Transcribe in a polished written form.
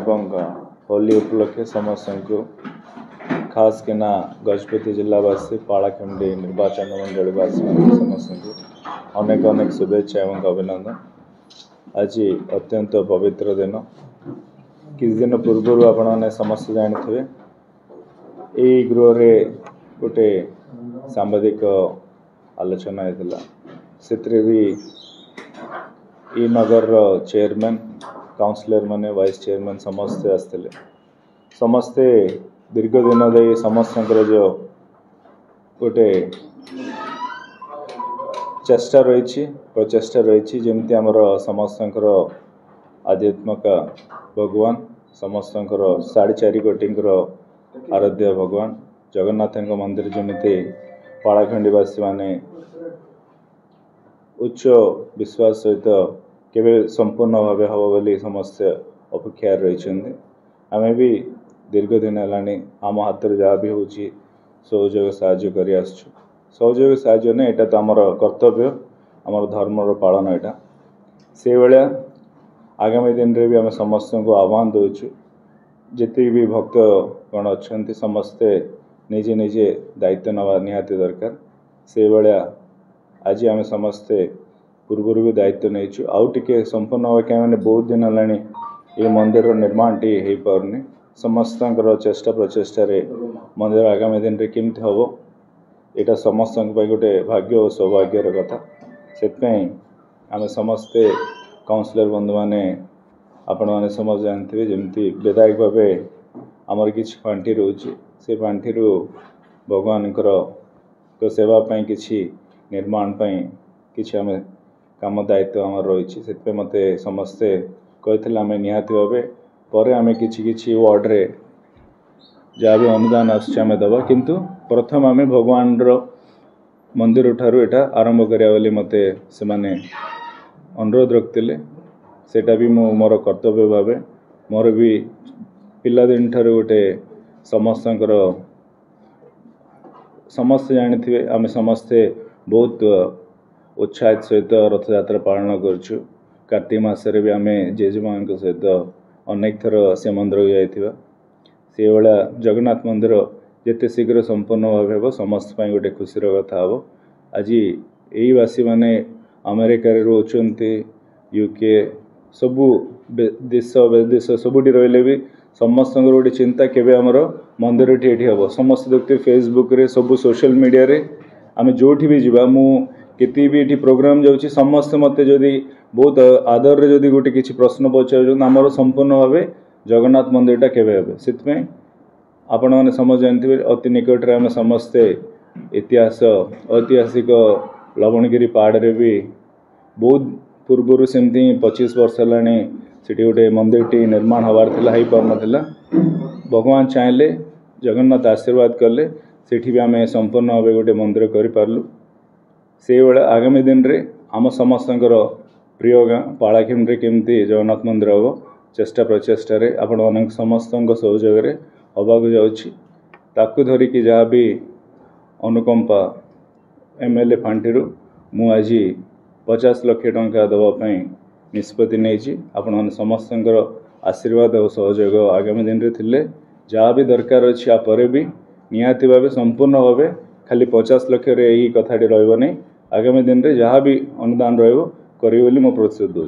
एवं होली उपलक्षे समस्त को खास किना गजपति जिलावासी पाड़ाखंडी निर्वाचन मंडलवासी समस्त को अनेक अनेक शुभेच्छा एवं अभिनंदन। आज अत्यंत पवित्र दिन। किस दिन पूर्व आपने समस्त जानते यही गृह गोटे सांबादिक आलोचना होता से भी ई नगर चेयरमैन काउंसिलर माने वाइस चेयरमैन समस्ते आसते समस्ते दीर्घ दिन दे समस्त जो गोटे चेष्टा रही प्रचेषा रही जमती आमर समस्त आध्यात्मिक भगवान समस्त 4.5 कोटी आराध्य भगवान जगन्नाथ मंदिर जमी पाड़ाखंडीवासी माने उच्च विश्वास सहित केवे संपूर्ण भाव हम बोली समस्त अपेक्षा रही। आम भी दीर्घ दिन है आम हाथ जहाँ भी हो सहयोग साहाय्य कर सहयोग साहाय्य नहीं यहाँ तो आमर कर्तव्य आमर धर्मर पालन यहाँ से भाया आगामी दिन रे भी आम समस्त को आह्वान दूचु जिते भी भक्तगण अच्छा समस्ते निजे निजे दायित्व नवा निहाती दरकार से भाया आज आम समस्ते पूर्व भी दायित्व नहीं आउ टे संपूर्ण भाव क्या बहुत दिन है ये मंदिर निर्माण टी हो पारनी समस्त चेष्टा प्रचेषा मंदिर आगामी दिन में केमती हम यहाँ समस्त गोटे भाग्य और सौभाग्यर कथा से आम समस्ते काउंसिलर बंधु मैंने आपण मैंने समझ जानते जमी विधायक भाव आमर कि पांठि रोचे से पांठि भगवान सेवाई कि निर्माण कि आम कम दायित्व आम रही से मत समस्ते कहते आम निहाती भाव पर आम कि वार्ड्रे जहाँ भी अनुदान आम दबा किंतु प्रथम आम भगवान मंदिर ठारू यहाँ आरंभ करा मत से अनुरोध रखते सेटा भी मोर कर्तव्य भाव मोर भी पिलादिन ठारू गोटे समस्त जानी आम समस्ते बहुत उत्साहित सहित रथ यात्रा पालन करुँ। कार्तिक मासरे भी आम जेजेमा सहित अनेक थर से मंदिर जाइथिबा से भाया जगन्नाथ मंदिर जिते शीघ्र संपन्न भाव समस्त गोटे खुशी कथा हम। आज यही वासी माने अमेरिका रोचंती यूके सबू देश विदेश सबुठी रहिले भी समस्त गोटे चिंता केवे आमर मंदिर टी हम समस्त देखते फेसबुक रे सब सोशल मीडिया रे आम जो भी जावा मुझे भी ये प्रोग्राम जाऊँगी समस्त मत जदि बहुत आदर रे जदि गोटे किसी प्रश्न पचार आमर संपूर्ण भाव जगन्नाथ मंदिरटा केवे हे से आपण मैंने समझ जानते अति निकट आम समस्ते इतिहास ऐतिहासिक लवणगिरी पहाड़ भी बहुत पूर्वर सेमती 25 वर्ष है गोटे मंदिर टी निर्माण हबार हो पार नाला भगवान चाहले जगन्नाथ आशीर्वाद कले सेठी भी आम संपूर्ण भाव गोटे मंदिर कर से भाया आगामी दिन रे आम समस्त प्रिय गाँ पाड़ाखंडी केमती जगन्नाथ मंदिर हम चेष्टा प्रचेषा आपण मन समस्त सहयोग हवाक जाऊँ धरिकी जहाँ भी अनुकंपा एमएलए फांटी मु आज 50 लाख टंका दवापाई निष्पत्ति नहीं आपण मैंने समस्त आशीर्वाद और सहयोग आगामी दिन रे थिले जहाँ भी दरकार अच्छी आपर भी निहाती भाव संपूर्ण भाव खाली 50 लाख यही कथाटी रही आगामी दिन रे जहाँ भी अनुदान रही करी मो प्रतिश्रुति दूँ।